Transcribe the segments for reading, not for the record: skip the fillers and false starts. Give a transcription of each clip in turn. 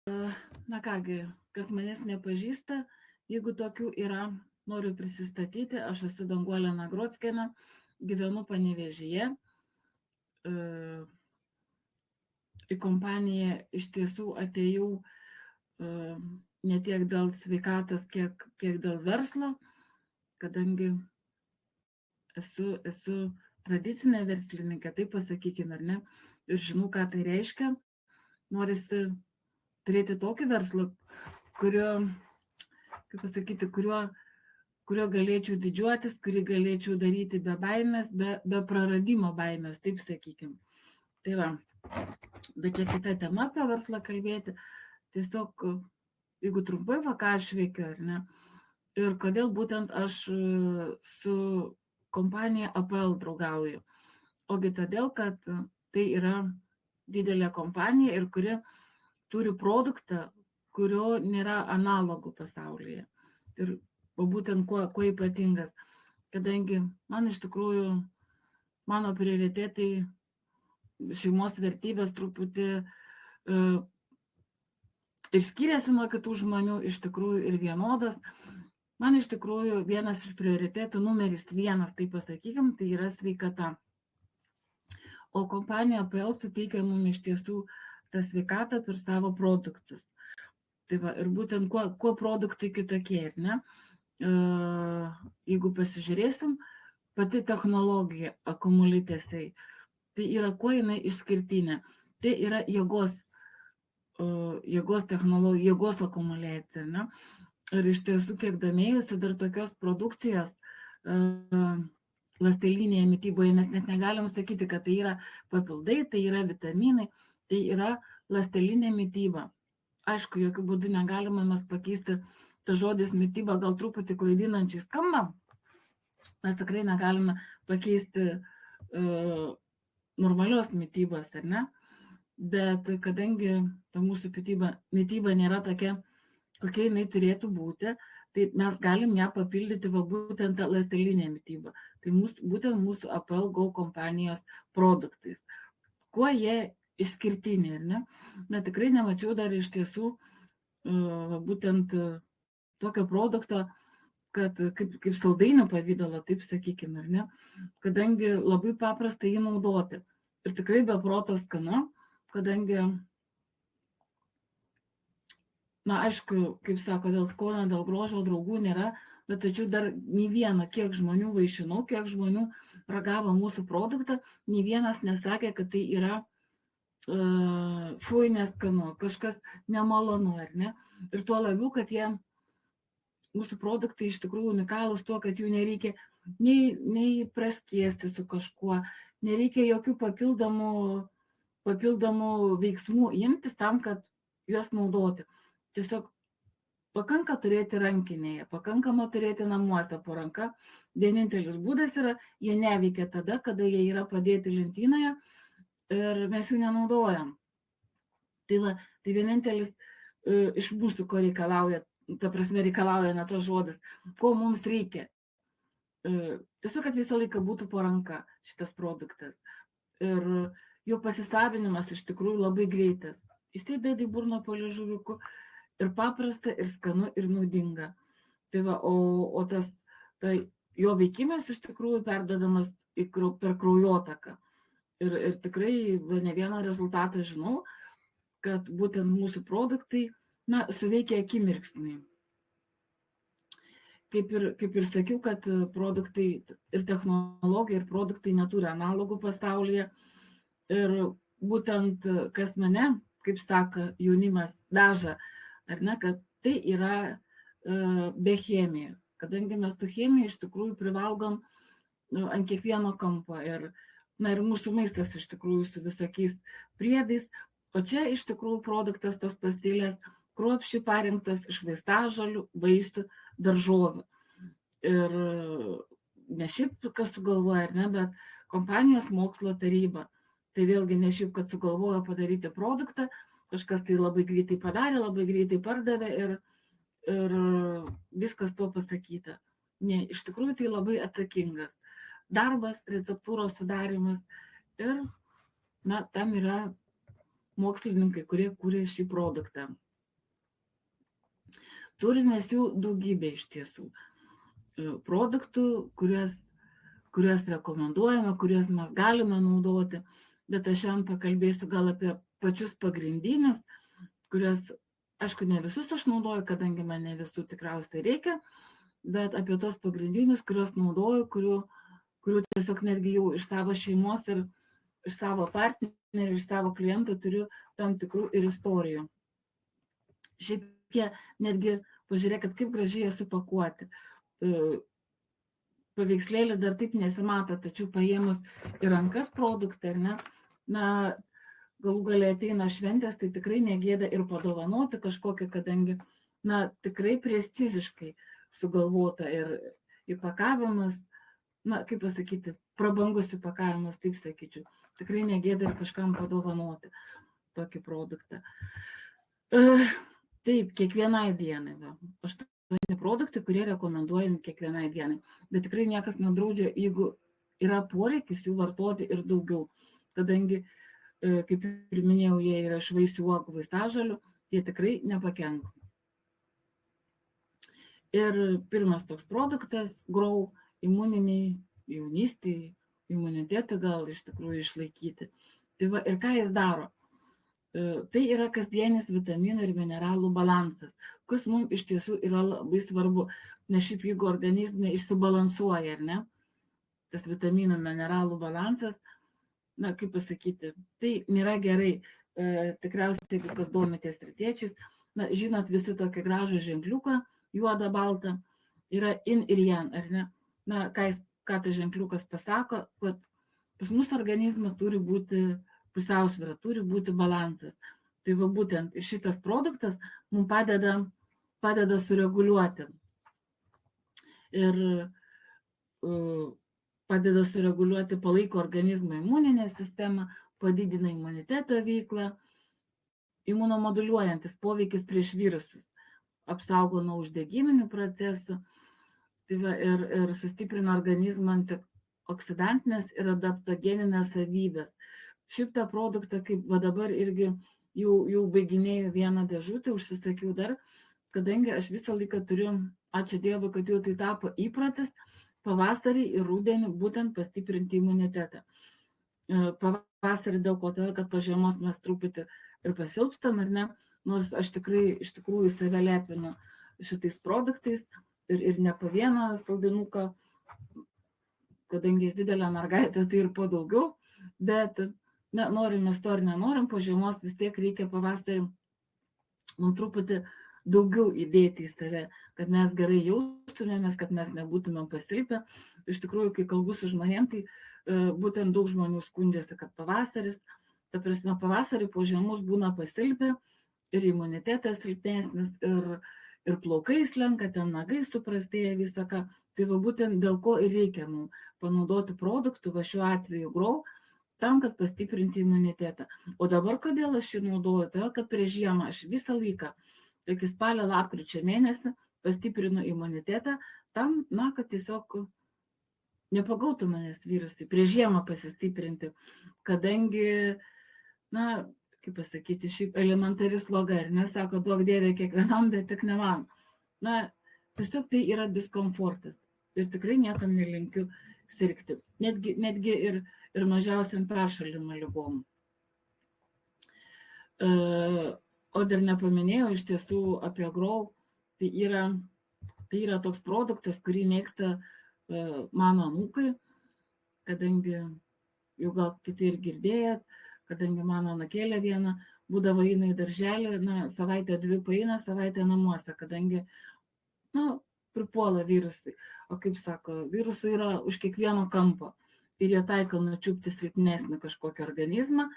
Na kągi, kas manęs nepažįsta, jeigu tokių yra, noriu prisistatyti, aš esu Danguolė Nagrockienė, gyvenu Panevėžyje. Į kompaniją iš tiesų atėjau ne tiek dėl sveikatos, kiek dėl verslo, kadangi esu tradicinė verslininkė, taip pasakykime, ar ne, ir žinau, ką tai reiškia. Norisi turėti tokį verslą, kuriuo galėčiau didžiuotis, kurį galėčiau daryti be baimės, be praradimo baimės, taip sakykime. Tai va, bet čia kita tema apie verslą kalbėti. Tiesiog, jeigu trumpai, ką aš veikiu, ar ne, ir kodėl būtent aš su kompanija APL draugauju. Ogi todėl, kad tai yra didelė kompanija ir kuri turi produktą, kurio nėra analogų pasaulyje. Ir būtent kuo ypatingas. Kadangi man iš tikrųjų, mano prioritetai, šeimos vertybės truputį ir skiriasi nuo kitų žmonių, iš tikrųjų ir vienodas. Man iš tikrųjų vienas iš prioritetų, numeris 1, tai pasakykim, tai yra sveikata. O kompanija APL suteikia mums iš tiesų tą sveikatą per savo produktus. Tai va, ir būtent kuo produktai kitokie, ar ne? Jeigu pasižiūrėsim, pati technologija akumuliuotėsiai, tai yra kuo jinai išskirtinė. Tai yra jėgos technologija, jėgos akumuliacija, ne? Ir iš tiesų, kiek domėjusi, dar tokios produkcijos ląstelinėje mityboje mes net negalim sakyti, kad tai yra papildai, tai yra vitaminai, tai yra ląstelinė mityba. Aišku, jokių būdų negalime mes pakeisti, tas žodis mityba gal truputį klaidinančiai skamba, mes tikrai negalime pakeisti normalios mitybos, ar ne? Bet kadangi ta mūsų mityba nėra tokia, kokia jinai turėtų būti, tai mes galim ją papildyti būtent tą ląstelinę mitybą. Tai būtent mūsų APL Go kompanijos produktais. Kuo jie išskirtiniai, ar ne? Bet tikrai nemačiau dar iš tiesų būtent tokio produkto, kad kaip saldainių pavidalo, taip sakykime, ar ne? Kadangi labai paprasta jį naudoti. Ir tikrai be proto skanu, kadangi, na aišku, kaip sako, dėl skonio, dėl grožio draugų nėra, bet tačiau dar nei vieną, kiek žmonių vaišinau, kiek žmonių ragavo mūsų produktą, nei vienas nesakė, kad tai yra fui neskanu, kažkas nemalonu, ar ne? Ir tuo labiau, kad mūsų produktai iš tikrųjų unikalūs tuo, kad jų nereikia nei praskiesti su kažkuo, nereikia jokių papildomų veiksmų imtis tam, kad juos naudoti. Tiesiog pakanka turėti rankinėje, pakankama turėti namuose po ranka. Vienintelis būdas yra, jie neveikia tada, kada jie yra padėti lentynoje ir mes jų nenaudojam. Tai vienintelis iš mūsų, ko reikalauja, ta prasme reikalauja ne tas žodis, ko mums reikia. Tiesiog, kad visą laiką būtų po ranka šitas produktas. Ir jo pasisavinimas iš tikrųjų labai greitas. Įsidedi burno po liežuviuku ir paprasta, ir skanu, ir naudinga. Tai va, o jo veikimas iš tikrųjų perdodamas per kraujotaką. Ir tikrai ne vieną rezultatą žinau, kad būtent mūsų produktai, suveikia akimirksniui. Kaip ir sakiau, kad produktai ir technologija, ir produktai neturi analogų pasaulyje. Ir būtent kas mane, kaip sako jaunimas, veža, ar ne, kad tai yra be chemijos. Kadangi mes tų chemijų iš tikrųjų privalgom ant kiekvieno kampo. Ir mūsų maistas iš tikrųjų su visokiais priedais. O čia iš tikrųjų produktas tos pastilės kruopščiai parinktas iš vaistažolių, vaisių, daržovių. Ir ne šiaip kas sugalvoja, ar ne, bet kompanijos mokslo taryba. Tai vėlgi ne šiaip, kad sugalvojo padaryti produktą, kažkas tai labai greitai padarė, labai greitai pardavė ir viskas to pasakyta. Ne, iš tikrųjų tai labai atsakingas darbas, receptūros sudarimas ir tam yra mokslininkai, kurie kūrė šį produktą. Turim mes jų daugybę iš tiesų. Produktų, kuriuos rekomenduojame, kuriuos mes galime naudoti, bet aš šiandien pakalbėsiu gal apie pačius pagrindinius, kuriuos, aišku, ne visus aš naudoju, kadangi man ne visų tikriausiai reikia, bet apie tos pagrindinius, kuriuos naudoju, kurių tiesiog netgi jau iš savo šeimos ir iš savo partnerių, iš savo klientų turiu tam tikrų ir istorijų. Šiaip jie netgi, pažiūrėkit, kaip gražiai jie supakuoti. Paveikslėlį dar taip nesimato, tačiau paėmus į rankas produktą, ar ne, na, galų galia ateina šventės, tai tikrai negėda ir padovanoti kažkokią, kadangi, na, tikrai preciziškai sugalvota ir įpakavimas, na, kaip pasakyti, prabangus įpakavimas, taip sakyčiau. Tikrai negėda ir kažkam padovanoti tokį produktą. Taip, kiekvienai dienai. Va. 8 produktai, kurie rekomenduojami kiekvienai dienai. Bet tikrai niekas nedraudžia, jeigu yra poreikis jų vartoti ir daugiau. Kadangi, kaip ir minėjau, jie yra iš vaisių, uogų, vaistažolių, jie tikrai nepakenks. Ir pirmas toks produktas – Grow, imuniniai, jaunystėje, imunitetą gal iš tikrųjų išlaikyti. Tai va, ir ką jis daro? Tai yra kasdienis vitaminų ir mineralų balansas, kas mums iš tiesų yra labai svarbu, nes šiaip jeigu organizme išsibalansuoja, ar ne, tas vitaminų mineralų balansas, na, kaip pasakyti, tai nėra gerai. Tikriausiai, jeigu kas domitės rytiečiais, na, žinot visi tokį gražų ženkliuką, juodą, baltą, yra in ir jan, ar ne? Na, ką tas ženkliukas pasako, kad pas mus organizme turi būti pusiausvyra, turi būti balansas. Tai va būtent šitas produktas mums padeda sureguliuoti. Ir padeda sureguliuoti, palaiko organizmo imuninę sistemą, padidina imuniteto veiklą, imunomoduliuojantis poveikis prieš virusus, apsaugo nuo uždegiminių procesų, tai va, ir sustiprina organizmo antioksidantinės ir adaptogeninės savybės. Šitą produktą, kaip va dabar irgi jau baiginėjau vieną dėžutę, užsisakiau dar, kadangi aš visą laiką turiu, ačiū Dievui, kad jau tai tapo įpratis, pavasarį ir rudenį būtent pastiprinti imunitetą. Pavasarį dėl ko to, kad po žiemos mes truputį ir pasilpstam, ar ne, nors aš tikrai iš tikrųjų save lepinu šitais produktais ir ne po vieną saldinuką, kadangi iš didelę mergaitę tai ir po daugiau, bet na, norim mes to ar nenorim, po žiemos vis tiek reikia pavasarį mums truputį daugiau įdėti į save, kad mes gerai jaustumėmės, kad mes nebūtumėm pasilpę. Iš tikrųjų, kai kalbu su žmonėm, tai būtent daug žmonių skundžiasi, kad pavasaris, ta prasme, pavasarį po žiemos būna pasilpę ir imunitetas silpnesnis, ir plaukai slenka, ten nagai suprastėja visą ką. Tai va būtent dėl ko ir reikia mums panaudoti produktų, va šiuo atveju Grow, tam, kad pastiprinti imunitetą. O dabar kodėl aš jį naudoju? Tai, kad prieš žiemą aš visą laiką, iki spalio lapkričio mėnesį, pastiprinu imunitetą tam, na, kad tiesiog nepagautų manęs virusai, prieš žiemą pasistiprinti, kadangi, na, kaip pasakyti, šiaip elementari sloga, ir nesako, duok Dieve kiekvienam, bet tik ne man. Na, tiesiog tai yra diskomfortas ir tikrai niekam nelinkiu sirgti, netgi ir mažiausiam peršalimo ligom. O dar nepaminėjau iš tiesų apie Grow, tai yra toks produktas, kurį mėgsta mano anūkai, kadangi jau gal kiti ir girdėjot, kadangi mano anūkėlė viena būdavo eina į darželį, na, savaitę 2 paeina, savaitę namuose, kadangi, na, pripuola virusai. O kaip sako, virusai yra už kiekvieno kampo ir jie taiko nučiupti silpnesnį kažkokį organizmą,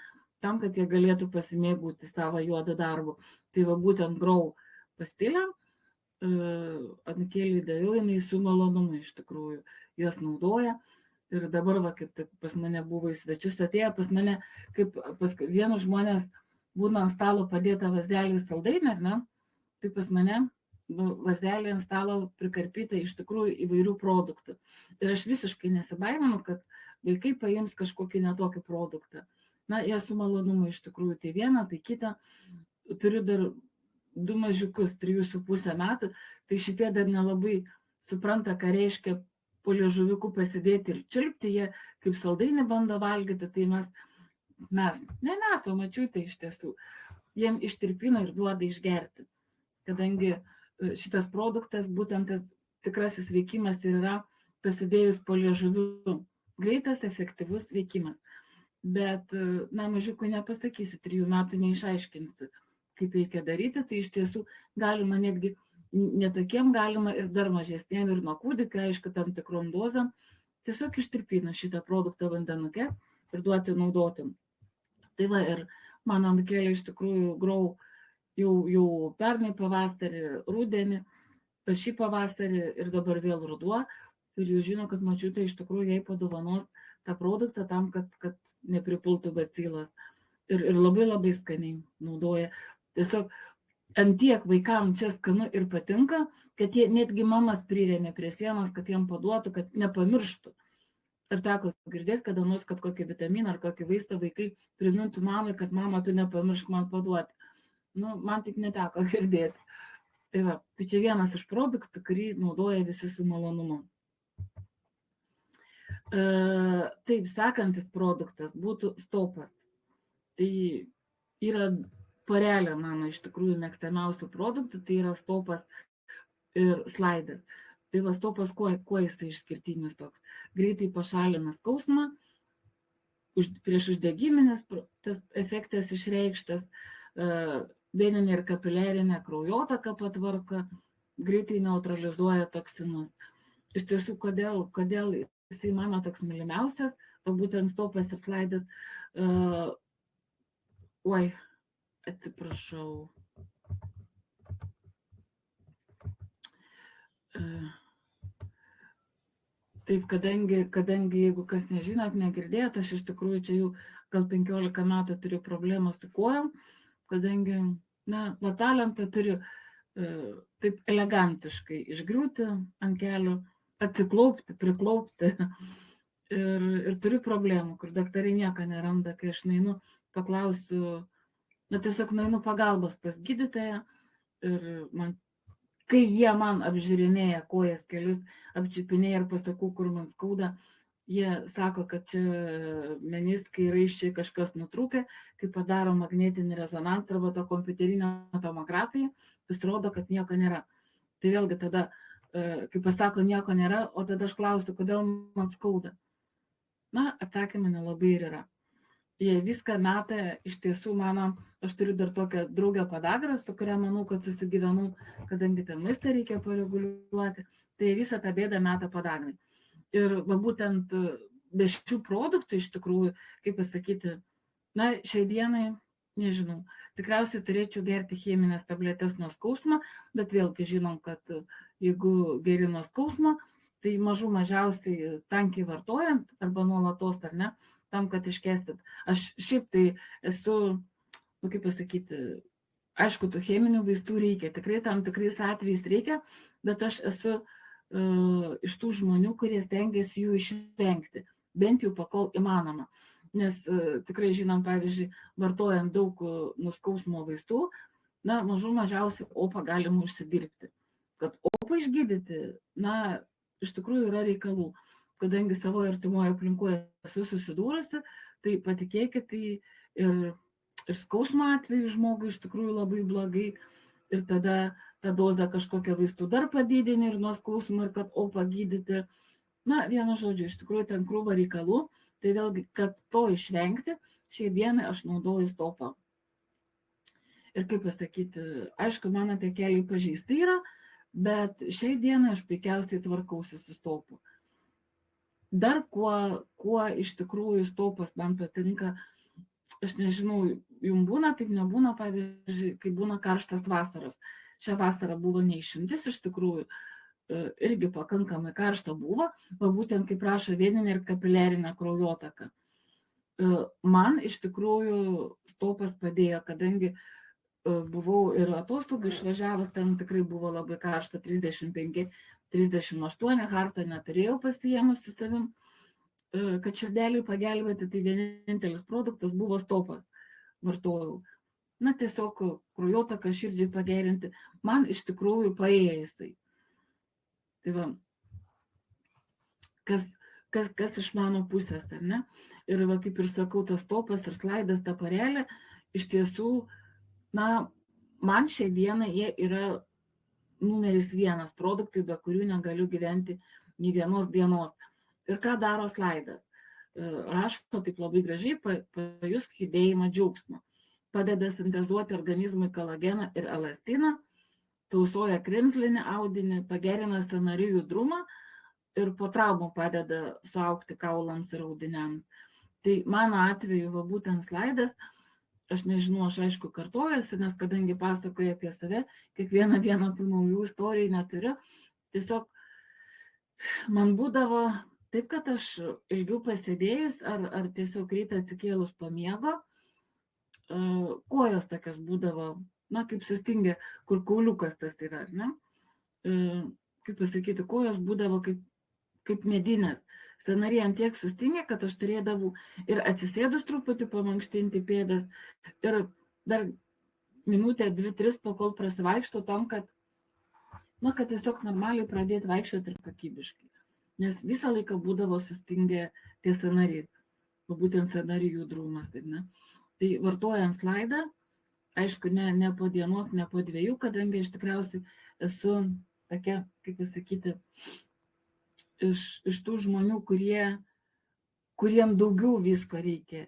tam, kad jie galėtų pasimėgauti savo juodo darbu. Tai va būtent Grow pastilę anūkėlį daviau, jinai su malonumu iš tikrųjų jos naudoja. Ir dabar, va, kaip pas mane buvo į svečius atėję, pas mane, kaip pas vienus žmonės būna ant stalo padėta vazelį saldainį, ar ne? Tai pas mane vazelį ant stalo prikarpyta iš tikrųjų įvairių produktų. Ir aš visiškai nesibaiminu, kad vaikai paims kažkokį netokį produktą. Na, jie su malonumu iš tikrųjų tai vieną, tai kitą. Turiu dar du mažiukus, 3,5 metų, tai šitie dar nelabai supranta, ką reiškia po liežuviuku pasidėti ir čiulpti, jie kaip saldainį bando valgyti, tai mes, o mačiutė iš tiesų, jiem ištirpina ir duoda išgerti. Kadangi šitas produktas, būtent tas tikrasis veikimas ir yra pasidėjus po liežuviu. Greitas, efektyvus veikimas. Bet, mažiukui nepasakysi, 3 metų neišaiškinsi, kaip reikia daryti, tai iš tiesų galima netgi, netokiem galima ir dar mažesniem, ir nuo kūdikio, aišku, tam tikrom dozam, tiesiog ištirpina šitą produktą vandenuke ir duoti naudoti. Tai va, ir mano anūkėlė iš tikrųjų grau jau pernai pavasarį, rudenį, šį pavasarį ir dabar vėl ruduo, ir jau žino, kad močiutė iš tikrųjų jai padovanos tą produktą tam, kad nepripultų bacilos. Ir labai labai skaniai naudoja. Tiesiog antiek vaikam čia skanu ir patinka, kad jie netgi mamas prirėmė prie sienos, kad jiem paduotų, kad nepamirštų. Ir teko girdėti, kada nors, kad kokį vitaminą ar kokį vaistą vaikai primintų mamai, kad mama, tu nepamiršk man paduoti. Man tik neteko girdėti. Tai va, tai čia vienas iš produktų, kurį naudoja visi su malonumu. Taip, sekantis produktas būtų stopas. Tai yra porelė mano iš tikrųjų mėgstamiausių produktų, tai yra stopas ir slaidas. Tai va, stopas, kuo jisai išskirtinis toks? Greitai pašalina skausmą, prieš uždegiminis tas efektas išreikštas, veninė ir kapiliarinė kraujotaką patvarka, greitai neutralizuoja toksinus. Iš tiesų, kodėl jisai mano toks mylimiausias, o būtent stopas ir slaidas, atsiprašau. Taip, kadangi jeigu kas nežinot, negirdėjot, aš iš tikrųjų čia jau gal 15 metų turiu problemą su kojom, kadangi, talentą turiu taip elegantiškai išgriūti ant kelių, atsiklaupti, priklaupti. Ir turiu problemų, kur daktarai nieko neranda, kai aš nueinu, paklausiu, tiesiog nueinu pagalbos pas gydytoją ir kai jie man apžiūrinėja kojas, kelius, apčiupinėja ir pasakau, kur man skauda, jie sako, kad čia meniskai, raiščiai kažkas nutrūkė, kai padaro magnetinį rezonansą arba to kompiuterinę tomografiją, pasirodo, kad nieko nėra. Tai vėlgi tada, kai pasako, nieko nėra, o tada aš klausiu, kodėl man skauda. Atsakymai nelabai ir yra. Jie viską meta, iš tiesų aš turiu dar tokią draugę padagrą, su kuria manau, kad susigyvenau, kadangi ten maistą reikia pareguliuoti, tai visą tą bėdą meta padagrai. Ir būtent be šių produktų iš tikrųjų, kaip pasakyti, šiai dienai, nežinau, tikriausiai turėčiau gerti cheminės tabletės nuo skausmo, bet vėlgi žinom, kad jeigu geri nuo skausmo, tai mažiausiai tankiai vartojant arba nuolatos ar ne, tam, kad iškestit. Aš šiaip tai esu, kaip pasakyti, aišku, tų cheminių vaistų reikia, tikrai tam tikrais atvejais reikia, bet aš esu iš tų žmonių, kurie stengiasi jų išvengti, bent jau pakol įmanoma. Nes tikrai žinom, pavyzdžiui, vartojant daug nuskausmo vaistų, mažiausiai opą galima užsidirbti. Kad opą išgydyti, iš tikrųjų yra reikalų. Kadangi savo artimoje aplinkoje esu susidūrusi, tai patikėkit, tai ir skausmo atveju žmogui iš tikrųjų labai blogai, ir tada tą dozę kažkokią vaistų dar padidini ir nuo skausmo, ir kad opą gydyti. Vienu žodžiu, iš tikrųjų ten krūva reikalų, tai vėlgi, kad to išvengti, šiai dienai aš naudoju stopą. Ir kaip pasakyti, aišku, mano tie keliai pažeisti yra, bet šiai dienai aš puikiausiai tvarkausi su stopu. Dar kuo iš tikrųjų stopas man patinka, aš nežinau, jums būna, taip nebūna, pavyzdžiui, kai būna karštas vasaros. Šią vasarą buvo neišimtis, iš tikrųjų, irgi pakankamai karšta buvo, būtent kaip rašo veninė ir kapiliarinė kraujotaka. Man iš tikrųjų stopas padėjo, kadangi buvau ir atostogų išvažiavus, ten tikrai buvo labai karšta, 35-38, harto neturėjau pasiėmus su savim, kad širdeliui pagelbėti, tai vienintelis produktas buvo stopas, vartojau. na, tiesiog kraujotaką širdžiai pagerinti, man iš tikrųjų paėjo jisai. Tai va, kas iš mano pusės, ar ne? Ir va, kaip ir sakau, tas topas ir slaidas, ta parelė, iš tiesų, na, man šią dieną jie yra numeris 1 produktai, be kurių negaliu gyventi nei vienos dienos. Ir ką daro slaidas? Rašo taip labai gražiai, pajusk judėjimą džiaugsmą. Padeda sintezuoti organizmui kolageną ir elastiną, tausoja kremzlinį audinį, pagerina sąnarių judrumą ir po traumų padeda suaugti kaulams ir audiniams. Tai mano atveju, va, būtent slaidas, aš nežinau, aš aišku kartojuosi, nes kadangi pasakoju apie save, kiekvieną dieną tų naujų istorijų neturiu, tiesiog man būdavo taip, kad aš ilgiau pasėdėjus ar tiesiog rytą atsikėlus po miego, kojos tokios būdavo, na, kaip sustingę, kur kauliukas tas yra, ar ne? Kaip pasakyti, kojos būdavo kaip medinės. Sąnariai ant tiek sustingė, kad aš turėdavau ir atsisėdus truputį pamankštinti pėdas ir dar minutę, 2-3 pakol prasivaikšto tam, kad tiesiog normaliai pradėti vaikščioti ir kokybiškai. Nes visą laiką būdavo sustingę tie sąnariai, būtent sąnarių judrumas. Tai vartojant slaidą, aišku, ne po dienos, ne po 2, kadangi aš tikriausiai esu tokia, kaip pasakyti, iš tų žmonių, kuriem daugiau visko reikia.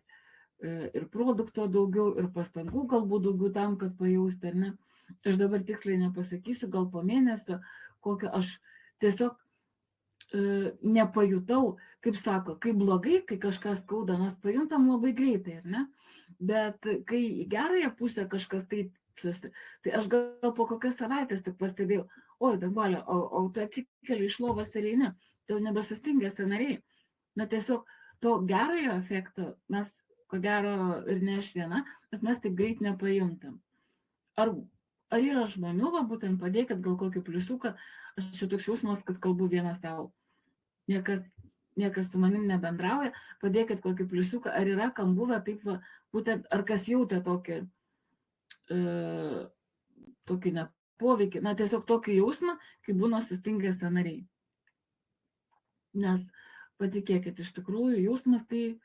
Ir produkto daugiau, ir pastangų galbūt daugiau tam, kad pajausti, ar ne. Aš dabar tiksliai nepasakysiu, gal po mėnesio, kokio aš tiesiog nepajutau, kaip sako, kai blogai, kai kažkas skauda, mes pajuntam labai greitai, ar ne? Bet kai į gerąją pusę kažkas tai aš gal po kokias savaitės tik pastebėjau, oi, Danguolė, o tu atsikeli iš lovos ir eini, tai jau nebesustingė sąnariai. Na, tiesiog to gerojo efekto mes, ko gero, ir ne aš viena, bet mes taip greit nepajuntam. Ar yra žmonių, va, būtent padėkit gal kokį pliusiuką, aš čia toks jausmas, kad kalbu vieną savo. Niekas su manim nebendrauja, padėkit kokį pliusiuką, ar yra kam buvę taip, va, būtent, ar kas jautė tokį nepoveikį, na, tiesiog tokį jausmą, kai būna sustingę sąnariai. Nes patikėkit, iš tikrųjų, jausmas tai,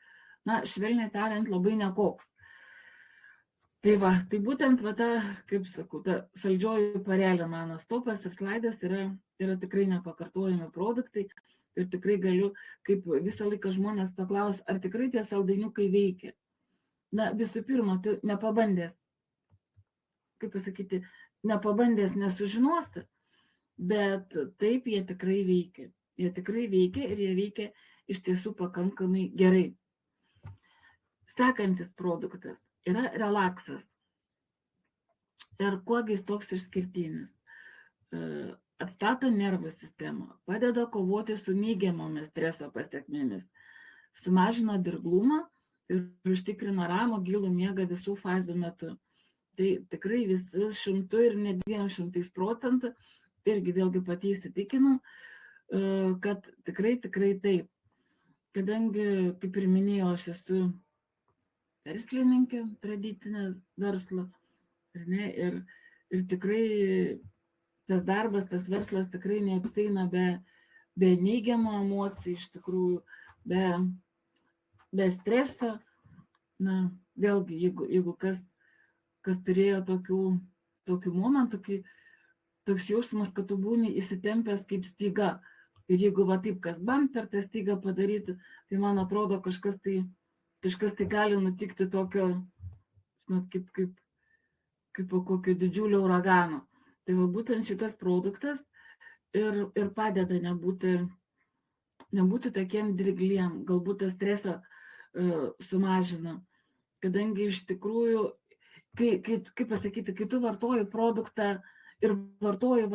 na, švelniai tariant, labai nekoks. Tai va, tai būtent, va, ta, kaip sakau, ta saldžioji parelė mano topas ir slaidas yra tikrai nepakartojami produktai ir tikrai galiu, kaip visą laiką žmonės paklaus, ar tikrai tie saldainiukai veikia. Na, visų pirma, tu nepabandęs, kaip pasakyti, nepabandęs nesužinosi, bet taip jie tikrai veikia. Jie tikrai veikia ir jie veikia iš tiesų pakankamai gerai. Sekantis produktas yra relaksas. Ir kuogi jis toks išskirtinis? Atstato nervų sistemą, padeda kovoti su neigiamomis streso pasekmėmis, sumažina dirglumą ir užtikrina ramų gilų miegą visų fazių metu. Tai tikrai visi 100 ir ne 200%, irgi vėlgi pati įsitikinau, kad tikrai taip. Kadangi, kaip ir minėjau, aš esu verslininkė tradicinė verslo, ir tikrai tas darbas, tas verslas tikrai neapsieina be neigiamų emocijų, iš tikrųjų, be streso. Na, vėlgi, jeigu kas turėjo tokių momentų, kai toks jausmas, kad tu būni įsitempęs kaip styga. Ir jeigu va taip, kas bam per tą stygą padarytų, tai man atrodo, kažkas tai gali nutikti tokio, žinot, kaip po kokio didžiulio uragano. Tai va būtent šitas produktas ir padeda nebūti tokiem dirgliem, galbūt tą stresą sumažina. Kadangi iš tikrųjų, kaip pasakyti, kai tu vartoji produktą ir vartoji,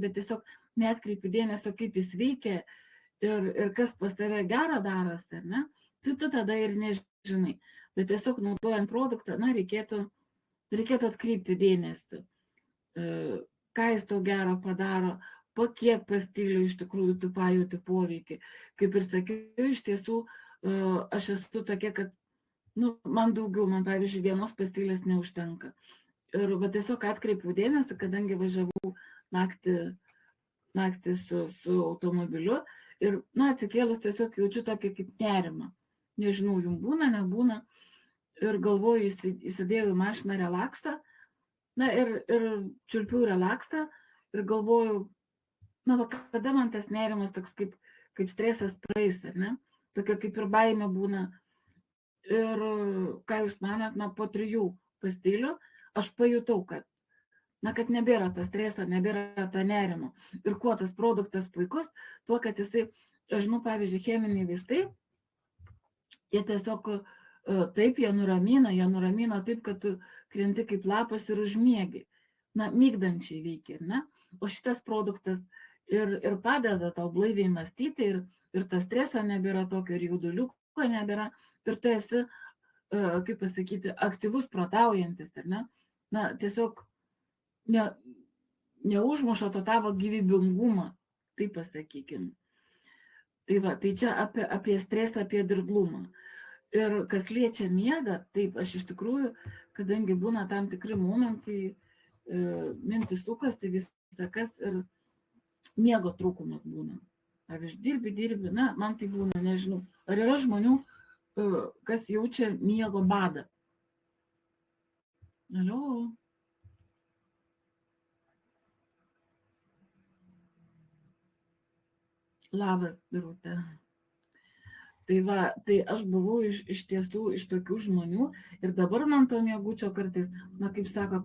bet tiesiog neatkreipi dėmesio, kaip jis veikia ir kas pas tave gerą darosi, ar ne? Tai tu tada ir nežinai. Bet tiesiog naudojant produktą, na, reikėtų atkreipti dėmesį, ką jis tau gero padaro, po kiek pastilių iš tikrųjų tu pajauti poveikį. Kaip ir sakiau, iš tiesų aš esu tokia, kad Nu, man daugiau, man pavyzdžiui, vienos pastilės neužtenka. Ir va tiesiog atkreipiau dėmesį, kadangi važiavau naktį su automobiliu ir, na, atsikėlus tiesiog jaučiu tokį kaip nerimą. Nežinau, jums būna, nebūna. Ir galvoju, įsidėjau į mašiną relaksą, na ir čiulpiu relaksą ir galvoju, na, va, kada man tas nerimas toks kaip stresas praeis, ar ne? Tokia kaip ir baimė būna. Ir ką jūs manat, na, po 3 pastilių aš pajutau, kad nebėra to streso, nebėra to nerimo. Ir kuo tas produktas puikus, tuo, kad jisai, aš žinau, pavyzdžiui, cheminiai vaistai, jie tiesiog taip, jie nuramina taip, kad tu krenti kaip lapas ir užmiegi. Na, mygdančiai veikia, ne? O šitas produktas ir padeda tau blaiviai mąstyti, ir to streso nebėra tokio, ir jauduliuko nebėra, ir tu esi, kaip pasakyti, aktyvus protaujantis, ar ne? Na, tiesiog neužmuša to tavo gyvybingumą, taip pasakykim. Tai va, tai čia apie stresą, apie dirglumą. Ir kas liečia miegą, taip, aš iš tikrųjų, kadangi būna tam tikri momentai, mintis sukasi visakas ir miego trūkumas būna. Pavyzdžiui, dirbi, na, man tai būna, nežinau. Ar yra žmonių, kas jaučia miego badą? Alio? Labas, Birutė. Tai va, tai aš buvau iš tiesų iš tokių žmonių ir dabar man to miegučio kartais, na, kaip sako,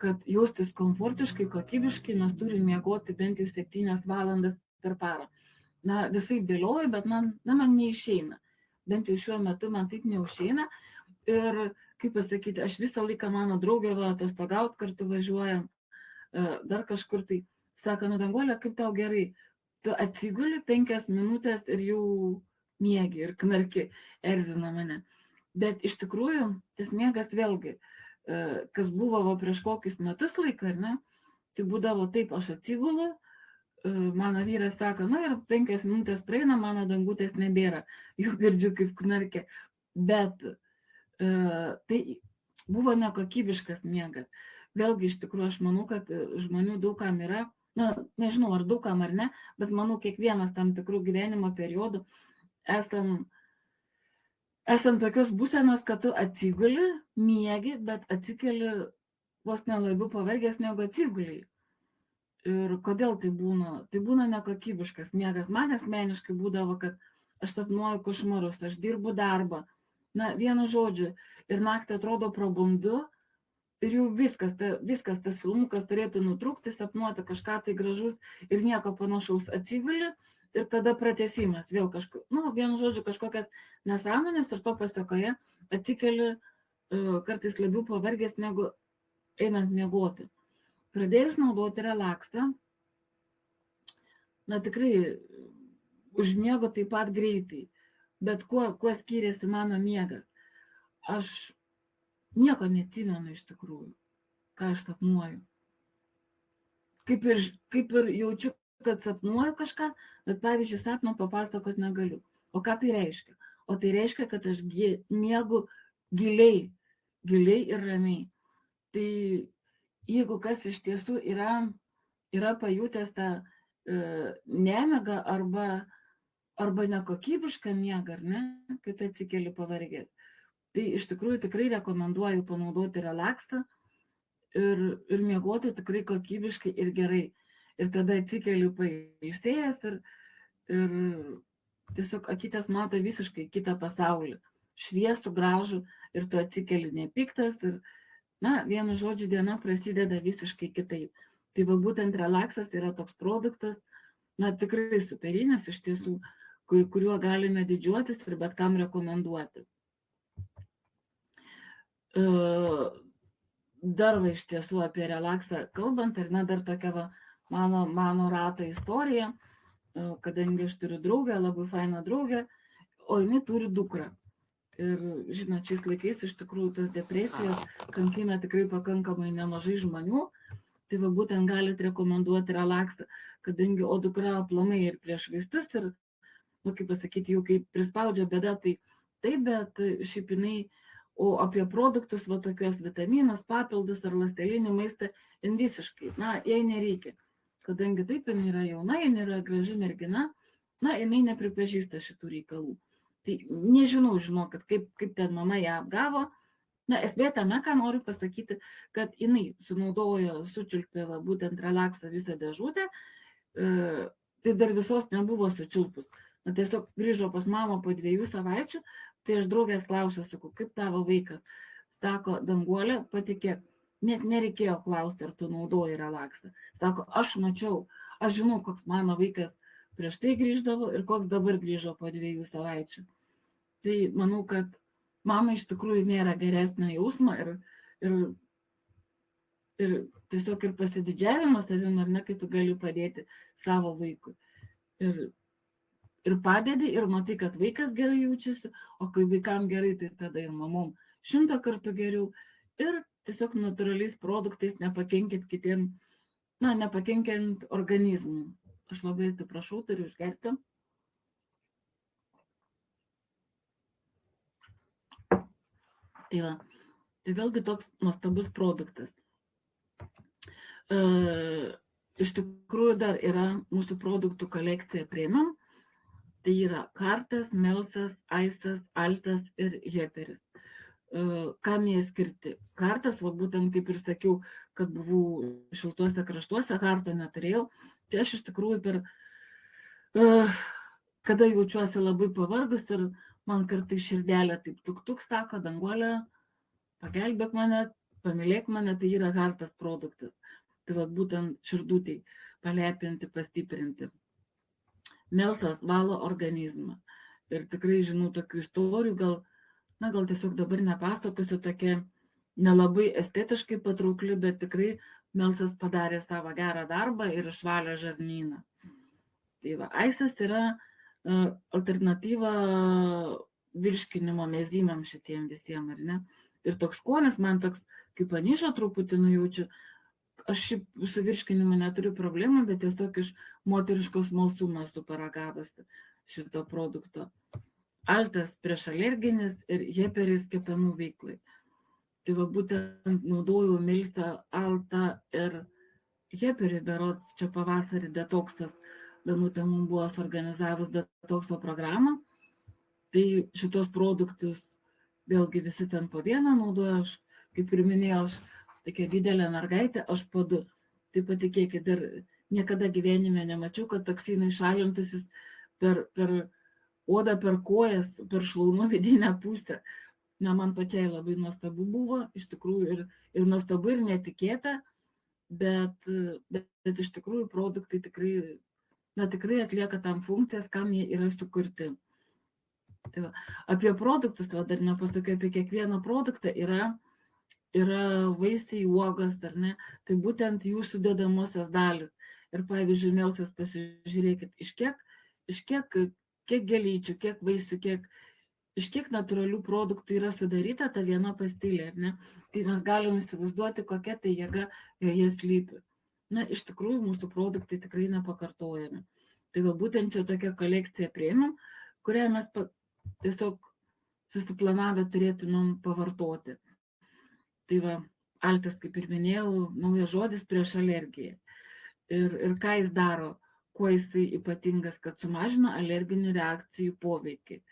kad jaustis komfortiškai, kokybiškai, mes turim miegoti bent jau 7 valandas per parą. Na, visai dėlioju, bet man neišeina. Bent jau šiuo metu man taip neužeina. Ir, kaip pasakyti, aš visą laiką mano draugė atostogaut kartu važiuojam, dar kažkur tai, sako, nu, Danguolė, kaip tau gerai, tu atsiguli 5 minutės ir jau miegi ir knarki, erzina mane. Bet iš tikrųjų, tas miegas vėlgi, kas buvo prieš kokius metus laiką, ar ne, tai būdavo taip, aš atsigulu, mano vyras sako, na ir 5 minutės praeina, mano dangutės nebėra, jau girdžiu kaip knarkė. Bet tai buvo nekokybiškas miegas. Vėlgi, iš tikrųjų, aš manau, kad žmonių daugam yra, na, nežinau, ar daugam ar ne, bet manau, kiekvienas tam tikrų gyvenimo periodų esam tokios būsenos, kad tu atsiguli, miegi, bet atsikeli vos nelabiau pavargęs negu atsiguliai. Ir kodėl tai būna? Tai būna nekokybiškas miegas. Man asmeniškai būdavo, kad aš sapnuoju košmarus, aš dirbu darbą. Na, vienu žodžiu, ir naktį atrodo prabundu, ir jau viskas, tas filmukas turėtų nutrūkti, sapnuoti kažką tai gražus ir nieko panašaus, atsiguli ir tada pratęsimas, vėl vienu žodžiu, kažkokias nesąmonės ir to pasekoje atsikeli kartais labiau pavargęs negu einant miegoti. Pradėjus naudoti relaksą, na tikrai užmiegu taip pat greitai, bet kuo skiriasi mano miegas? Aš nieko neatsimenu iš tikrųjų, ką aš sapnuoju. Kaip ir jaučiu, kad sapnuoju kažką, bet pavyzdžiui, sapną papasakot negaliu. O ką tai reiškia? O tai reiškia, kad aš miegu giliai ir ramiai. Tai jeigu kas iš tiesų yra pajutęs tą nemigą arba nekokybišką miegą, ar ne, kai tu atsikeli pavargęs, tai iš tikrųjų tikrai rekomenduoju panaudoti relaksą ir miegoti tikrai kokybiškai ir gerai. Ir tada atsikeli pailsėjęs ir tiesiog akytės mato visiškai kitą pasaulį. Šviesų, gražų ir tu atsikeli nepiktas ir, na, vienu žodžiu, diena prasideda visiškai kitaip. Tai va būtent relaksas yra toks produktas, na, tikrai superinis iš tiesų, kuriuo galime didžiuotis ir bet kam rekomenduoti. Dar va iš tiesų apie relaksą kalbant, ir na, dar tokia va mano rato istorija, kadangi aš turiu draugę, labai fainą draugę, o jinai turi dukrą. Ir, žinot, šiais laikais iš tikrųjų tas depresijos kankina tikrai pakankamai nemažai žmonių, tai va būtent galite rekomenduoti relaksą, kadangi dukra aplamai ir prieš vaistus ir, kaip pasakyti, jau kai prispaudžia bėda, tai taip, bet šiaip jinai, o apie produktus, va tokios vitaminus, papildus ar ląstelinį maistą, jin visiškai, jai nereikia. Kadangi taip, jinai yra jauna, jinai yra graži mergina, jinai nepripažįsta šitų reikalų. Tai nežinau, žinokit, kaip ten mama ją apgavo. Esmė tame, ką noriu pasakyti, kad jinai sunaudojo, sučiulpė būtent relakso visą dėžutę, tai dar visos nebuvo sučiulpus. Tiesiog grįžo pas mamą po 2 savaičių, tai aš draugės klausiu, sakau, kaip tavo vaikas? Sako, Danguolė, patikėk, net nereikėjo klausti, ar tu naudoji relaksą. Sako, aš mačiau, aš žinau, koks mano vaikas prieš tai grįždavo ir koks dabar grįžo po 2 savaičių. Tai manau, kad mama iš tikrųjų nėra geresnio jausmo ir tiesiog ir pasididžiavimo savim, ar ne, kai tu gali padėti savo vaikui. Ir padedi, ir matai, kad vaikas gerai jaučiasi, o kai vaikam gerai, tai tada ir mamom 100 kartų geriau. Ir tiesiog natūraliais produktais nepakenkit kitiem, nepakenkiant organizmui. Aš labai atsiprašau, turiu išgerti. Tai vėlgi toks nuostabus produktas. Iš tikrųjų dar yra mūsų produktų kolekcija Premium. Tai yra Kartas, Melsas, Aisas, Altas ir Heperis. Kam jie skirti? Kartas, būtent kaip ir sakiau, kad buvau šiltuose kraštuose, karto neturėjau. Tai aš iš tikrųjų kada jaučiuosi labai pavargus ir man kartai širdelė taip tuk sako, Danguolė, pagelbėk mane, pamylėk mane, tai yra Kartas produktas. Tai būtent širdutei palepinti, pastiprinti. Melsas valo organizmą. Ir tikrai žinau tokių istorijų, gal tiesiog dabar nepasakosiu, tokia nelabai estetiškai patraukli, bet tikrai Melsas padarė savo gerą darbą ir išvalė žarnyną. Tai Aisas yra alternatyva virškinimo mezymam šitiem visiem, ar ne? Ir toks skonis, man toks kaip anyšo truputį nujaučiu. Aš šiaip su virškinimu neturiu problemų, bet tiesiog iš moteriškos smalsumo esu paragavusi šito produkto. Altas priešalerginis ir Heperis kepenų veiklai. Tai būtent naudojau Melsą, Altą ir Heperį, berods čia pavasarį detoksas. Danutė mums buvo suorganizavus detokso programą. Tai šitos produktus vėlgi visi ten po vieną naudoja. Aš, kaip ir minėjau, aš tokia didelė mergaitė, aš po 2. Tai patikėkit, dar niekada gyvenime nemačiau, kad toksinai šalintusis per odą, per kojas, per šlaunų vidinę pusę. Man pačiai labai nuostabu buvo, iš tikrųjų ir nuostabu, ir netikėta, bet iš tikrųjų produktai tikrai atlieka tam funkcijas, kam jie yra sukurti. Tai apie produktus, dar nepasakiau, apie kiekvieną produktą yra vaisiai, uogos, ar ne, tai būtent jų sudedamosios dalis. Ir pavyzdžiui, Melsas, pasižiūrėkit, iš kiek gėlyčių, kiek vaisių, iš kiek natūralių produktų yra sudaryta ta viena pastilė, ar ne? Tai mes galim įsivaizduoti, kokia tai jėga joje slypi. Iš tikrųjų, mūsų produktai tikrai nepakartojami. Tai būtent čia tokia kolekcija Premium, kurią mes tiesiog susiplanavę turėtumėm pavartoti. Tai Altas, kaip ir minėjau, naujas žodis prieš alergiją. Ir ką jis daro, kuo jisai ypatingas, kad sumažina alerginių reakcijų poveikį.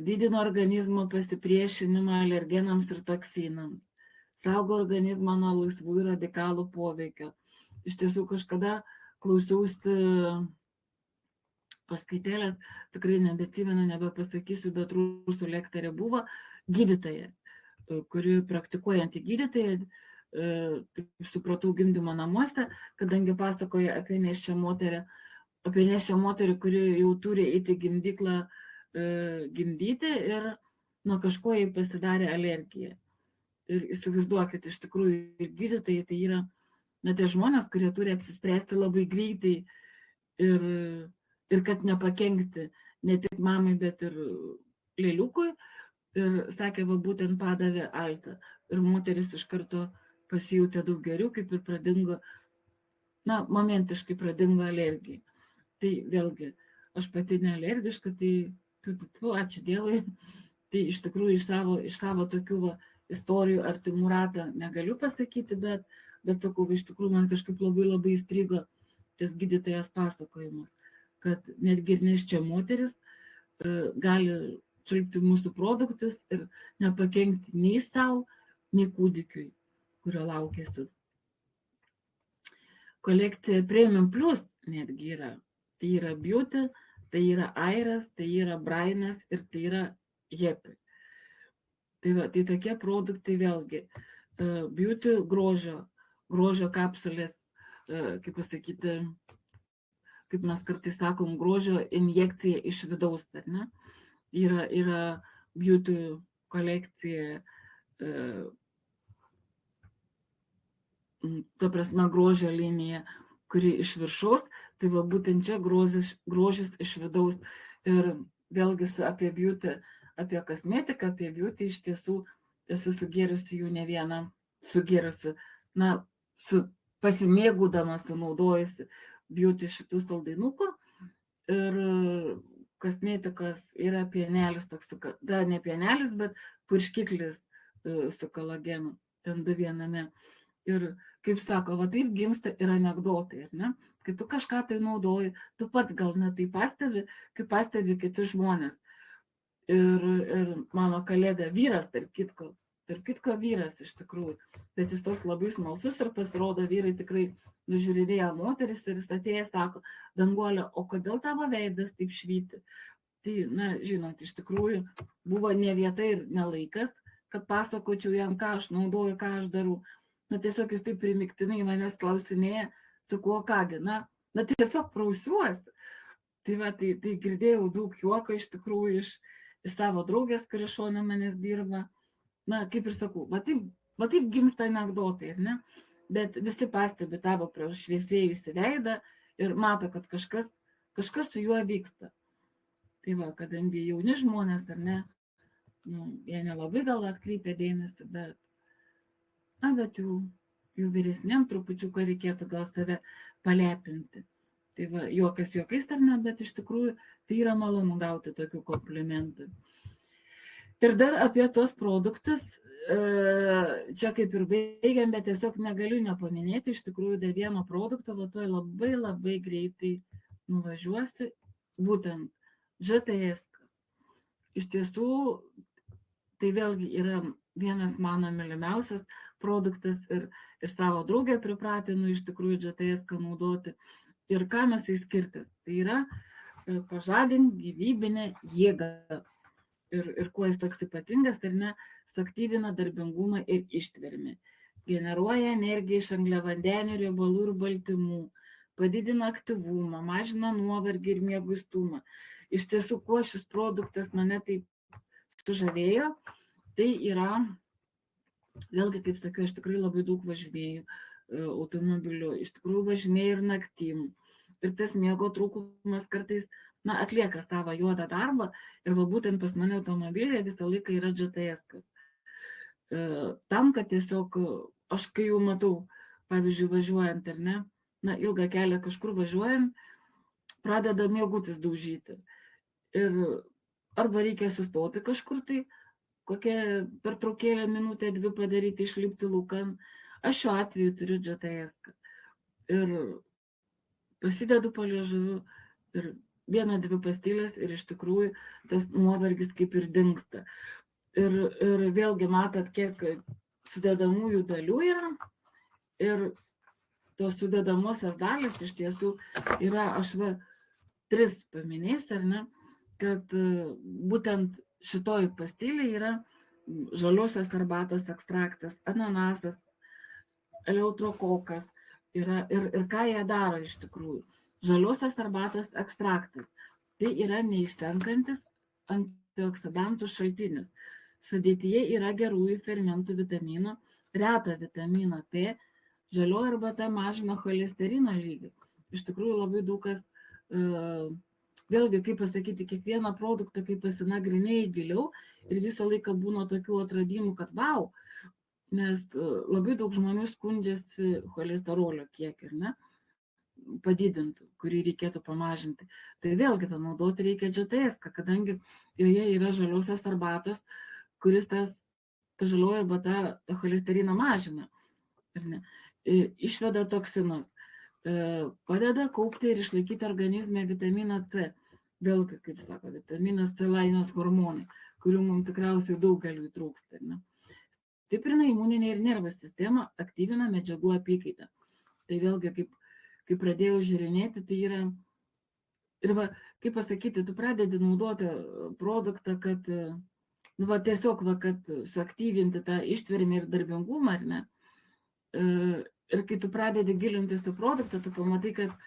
Didina organizmo pasipriešinimą alergenams ir toksinams. Saugo organizmą nuo laisvų ir radikalų poveikio. Iš tiesų, kažkada klausiausi paskaitėlės, tikrai nebeatsimenu, nebepasakysiu, bet rusų lektorė buvo gydytoja, kuri praktikuojanti gydytoja, supratau, gimdymo namuose, kadangi pasakoja apie nėščią moterį, kuri jau turi eiti į gimdyklą gimdyti ir nuo kažko jai pasidarė alergija. Ir įsivaizduokit, iš tikrųjų, ir gydytojai tai yra tie žmonės, kurie turi apsispręsti labai greitai ir kad nepakenkti ne tik mamai, bet ir lėliukui. Ir sakė, būtent padavė Altą. Ir moteris iš karto pasijautė daug geriau, kaip ir pradingo, momentiškai pradingo alergija. Tai vėlgi, aš pati nealergiška, tai Ačiū Dievui. Tai iš tikrųjų iš savo tokių istorijų artimų ratą negaliu pasakyti, bet sakau, iš tikrųjų man kažkaip labai įstrigo tas gydytojas pasakojimas, kad netgi ir neščia moteris gali čiulpti mūsų produktus ir nepakenkti nei savo, nei kūdikiui, kurio laukėsi. Kolekcija Premium Plus netgi yra. Tai yra Beauty, tai yra Airas, tai yra Brainas ir tai yra Happy. Tai tokie produktai vėlgi. Beauty grožio kapsulės, kaip pasakyti, kaip mes kartais sakom, grožio injekcija iš vidaus, ar ne? Yra Beauty kolekcija, ta prasme grožio linija, kuri iš viršaus, tai va būtent čia grožis iš vidaus. Ir vėlgi apie beauty, apie kosmetiką, apie beauty iš tiesų esu sugėrusi jų ne vieną, pasimėgudama, sunaudojusi beauty šitų saldainukų. Ir kosmetikos yra pienelis toks, ne pienelis, bet purškiklis su kolagenu, ten 2 viename. Ir kaip sako, va taip gimsta ir anekdotai, ar ne? Kai tu kažką tai naudoji, tu pats gal ne tai pastebi, kaip pastebi kiti žmonės. Ir mano kolega vyras, tarp kitko vyras iš tikrųjų, bet jis toks labai smalsus ir pasirodo vyrai tikrai nužiūrėjo moteris ir jis atėjęs sako, Danguolė, o kodėl tavo veidas taip švyti? Tai, žinot, iš tikrųjų buvo ne vieta ir ne laikas, kad pasakočiau jam, ką aš naudoju, ką aš darau. Tiesiog jis taip primiktinai manęs klausinėja, sakau, kągi, tiesiog prausiuosi. Tai girdėjau daug juoko iš tikrųjų iš savo draugės, kuri šone manęs dirba. Kaip ir sakau, va taip gimsta anekdotai, ar ne? Bet visi pastebi tavo šviesėjusi veidą ir mato, kad kažkas su juo vyksta. Tai va, kadangi jauni žmonės, ar ne, jie nelabai gal atkreipia dėmesį, bet jų vyresniam trupučiuką reikėtų gal save palepinti. Tai va, juokas juokais ar ne, bet iš tikrųjų tai yra malonu gauti tokių komplimentų. Ir dar apie tos produktus, čia kaip ir baigiam, bet tiesiog negaliu nepaminėti, iš tikrųjų dar vieno produkto, va tuoj labai greitai nuvažiuosi, būtent JTS. Iš tiesų, tai vėlgi yra vienas mano mylimiausias produktas ir savo draugę pripratinu iš tikrųjų JTS naudoti. Ir kam jisai skirtas? Tai yra pažadinti gyvybinę jėgą. Ir kuo jis toks ypatingas, ar ne, suaktyvina darbingumą ir ištvermę. Generuoja energiją iš angliavandenių, riebalų ir baltymų, padidina aktyvumą, mažina nuovargį ir mieguistumą. Iš tiesų, kuo šis produktas mane taip sužavėjo, tai yra, vėlgi, kaip sakiau, aš tikrai labai daug važinėjau automobiliu, iš tikrųjų važinėjau ir naktim. Ir tas miego trūkumas kartais, atlieka savo juodą darbą ir va būtent pas mane automobilyje visą laiką yra JTS. Tam, kad tiesiog aš kai jau matau, pavyzdžiui, važiuojant ar ne, ilgą kelią kažkur važiuojant, pradeda miegutis daužyti. Ir arba reikia sustoti kažkur tai, kokią pertraukėlę minutę, 2 padaryti, išlipti laukan. Aš šiuo atveju turiu JTS. Ir pasidedu po liežuviu ir 1-2 pastilės ir iš tikrųjų tas nuovargis kaip ir dingsta. Ir vėlgi matot, kiek sudedamųjų dalių yra. Ir tos sudedamosios dalys iš tiesų yra, aš 3 paminėsiu, ar ne, kad būtent šitoj pastilė yra žaliosios arbatos ekstraktas, ananasas, eleutrokokas. Ir ką jie daro iš tikrųjų? Žaliosios arbatos ekstraktas. Tai yra neišsenkantis antioksidantų šaltinis. Sudėtyje yra gerųjų fermentų vitaminų, retą vitaminą P. Žalioji arbata mažina cholesterino lygį. Iš tikrųjų labai daug kas, vėlgi, kaip pasakyti, kiekvieną produktą, kai pasinagrinėjai giliau ir visą laiką būna tokių atradimų, kad vau, nes labai daug žmonių skundžiasi cholesterolio kiekį, ar ne? padidintų, kurį reikėtų pamažinti. Tai vėlgi naudoti reikia GTS, kadangi joje yra žaliosios arbatos, kuris ta žalioji arbata tą cholesteriną mažina. Išveda toksinus, padeda kaupti ir išlaikyti organizme vitaminą C. Vėlgi, kaip sako, vitaminas C lainos hormonai, kurių mums tikriausiai daugeliui trūksta. Stiprina imuninę ir nervų sistemą, aktyvina medžiagų apykaitą. Tai vėlgi, kaip pradėjau žiūrinėti, tai yra, ir va, kaip pasakyti, tu pradedi naudoti produktą, kad, tiesiog, kad suaktyvinti tą ištvermę ir darbingumą, ar ne? Ir kai tu pradedi gilintis į produktą, tu pamatai, kad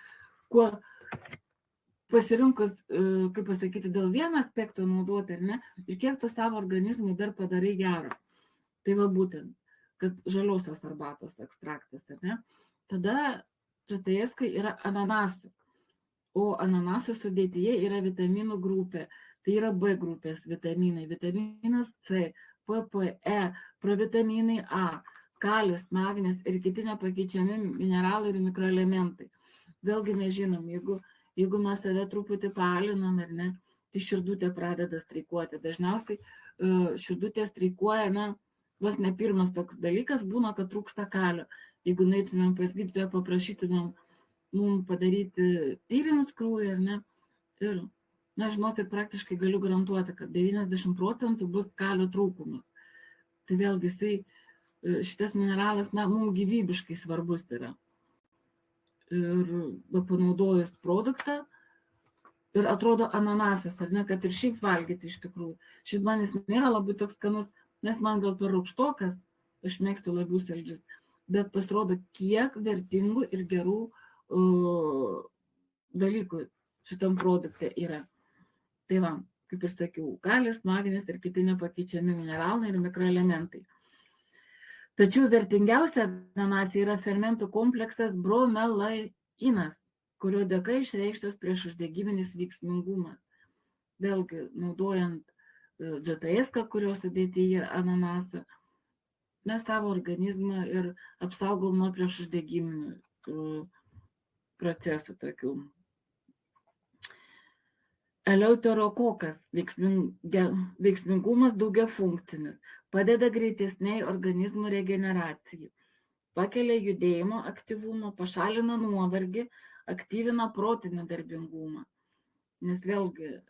kuo pasirinkus, kaip pasakyti, dėl vieno aspekto naudoti, ar ne, ir kiek tu savo organizmui dar padarai gero. Tai va būtent, kad žaliosios arbatos ekstraktas, ar ne, tada GTS yra ananasų, o ananasų sudėtyje yra vitaminų grupė, tai yra B grupės vitaminai, vitaminas C, PPE, provitaminai A, kalis, magnis ir kiti nepakeičiami mineralai ir mikroelementai. Vėlgi mes žinom, jeigu mes save truputį paalinam, ar ne, tai širdutė pradeda streikuoti. Dažniausiai širdutė streikuoja, vos ne pirmas toks dalykas būna, kad trūksta kalio. Jeigu nueitumėm pas gydytoją, paprašytumėm mums padaryti tyrimus kraujo, ar ne, ir, žinokit, praktiškai galiu garantuoti, kad 90% bus kalio trūkumas. Tai vėlgi šitas mineralas, mums gyvybiškai svarbus yra. Ir panaudojus produktą, ir atrodo ananasas, ar ne, kad ir šiaip valgyti iš tikrųjų. Šiaip man jis nėra labai toks skanus, nes man gal per rūgštokas, aš mėgstu labiau saldžius, bet pasirodo, kiek vertingų ir gerų dalykų šitam produkte yra. Tai va, kaip ir sakiau, kalis, magnis ir kiti nepakeičiami mineralai ir mikroelementai. Tačiau vertingiausia ananase yra fermentų kompleksas bromelainas, kurio dėka išreikštas priešuždegiminis veiksmingumas. Vėlgi, naudojant GTS, kurio sudėtyje yra ananasą, mes savo organizmą ir apsaugom nuo priešuždegiminių procesų tokių. Eleuterokokas veiksmingumas daugiafunkcinis, padeda greitesniai organizmų regeneracijai, pakelia judėjimo aktyvumą, pašalina nuovargį, aktyvina protinį darbingumą. Nes vėlgi,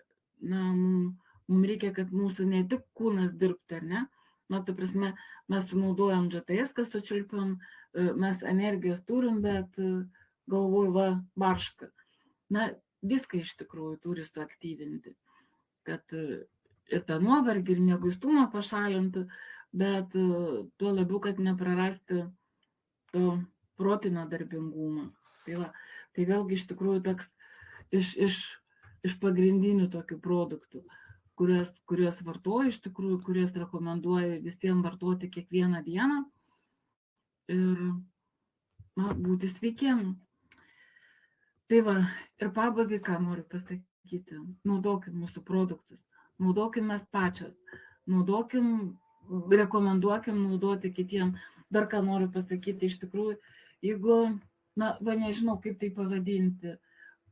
mums reikia, kad mūsų ne tik kūnas dirbtų, ar ne? Ta prasme, mes sunaudojam GTS, kas sučiulpiam, mes energijos turim, bet galvoju, barška. Viską iš tikrųjų turi suaktyvinti, kad ir tą nuovargį, ir mieguistumą pašalintų, bet tuo labiau, kad neprarasti to protinio darbingumo. Tai vėlgi iš tikrųjų toks iš pagrindinių tokių produktų, kuriuos vartoju iš tikrųjų, kuriuos rekomenduoju visiems vartoti kiekvieną dieną ir būti sveikiem. Tai va, ir pabaigai, ką noriu pasakyti, naudokim mūsų produktus, naudokim mes pačios, rekomenduokim naudoti kitiem. Dar ką noriu pasakyti, iš tikrųjų, jeigu, nežinau, kaip tai pavadinti,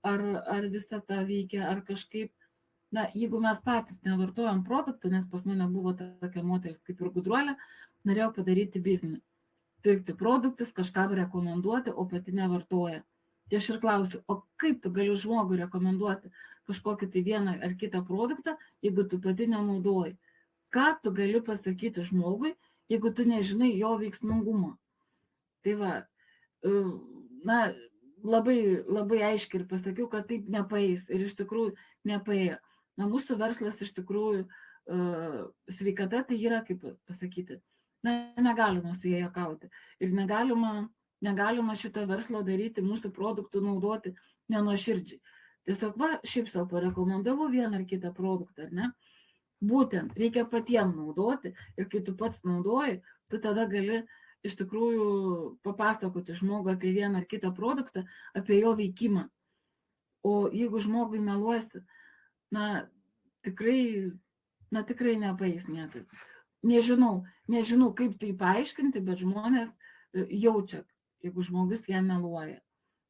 ar visą tą veikia, ar kažkaip, jeigu mes patys nevartojam produktų, nes pas mane buvo tokia moteris kaip ir gudruolė, norėjau padaryti biznį, pirkti produktus, kažkam rekomenduoti, o pati nevartoja. Tai aš ir klausiu, o kaip tu gali žmogui rekomenduoti kažkokį tai vieną ar kitą produktą, jeigu tu pati nenaudoji? Ką tu gali pasakyti žmogui, jeigu tu nežinai jo veiksmingumo? Tai va, labai, labai aiškiai ir pasakiau, kad taip nepaeis. Ir iš tikrųjų nepaėjo. Mūsų verslas iš tikrųjų, sveikata tai yra, kaip pasakyti, negalima su jie juokauti. Ir negalima šito verslo daryti, mūsų produktų naudoti nenuoširdžiai. Tiesiog šiaip savo parekomendavau vieną ar kitą produktą, ar ne? Būtent reikia patiems naudoti ir kai tu pats naudoji, tu tada gali iš tikrųjų papasakoti žmogui apie vieną ar kitą produktą, apie jo veikimą. O jeigu žmogui meluosi, tikrai nepaeis niekas. Nežinau, kaip tai paaiškinti, bet žmonės jaučia, jeigu žmogus ją meluoja.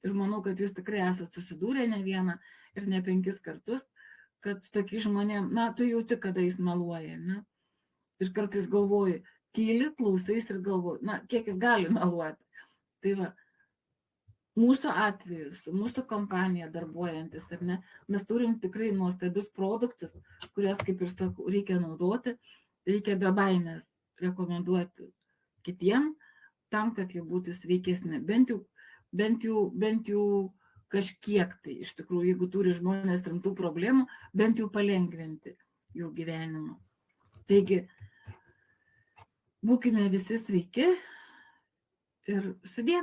Ir manau, kad jūs tikrai esate susidūrę ne vieną ir ne 5 kartus, kad tokie žmonėm, na, tu jauti, kada jis meluoja, ne? Ir kartais galvoju, tyli, klausais ir galvoju, na, kiek jis gali meluoti. Tai va, mūsų atveju, su mūsų kompanija darbuojantis, ar ne, mes turim tikrai nuostabius produktus, kuriuos, kaip ir sakau, reikia naudoti, reikia be baimės rekomenduoti kitiem, tam, kad jie būtų sveikesni. Bent jau kažkiek tai, iš tikrųjų, jeigu turi žmonės rimtų problemų, bent jau palengvinti jų gyvenimą. Taigi, būkime visi sveiki ir sudie.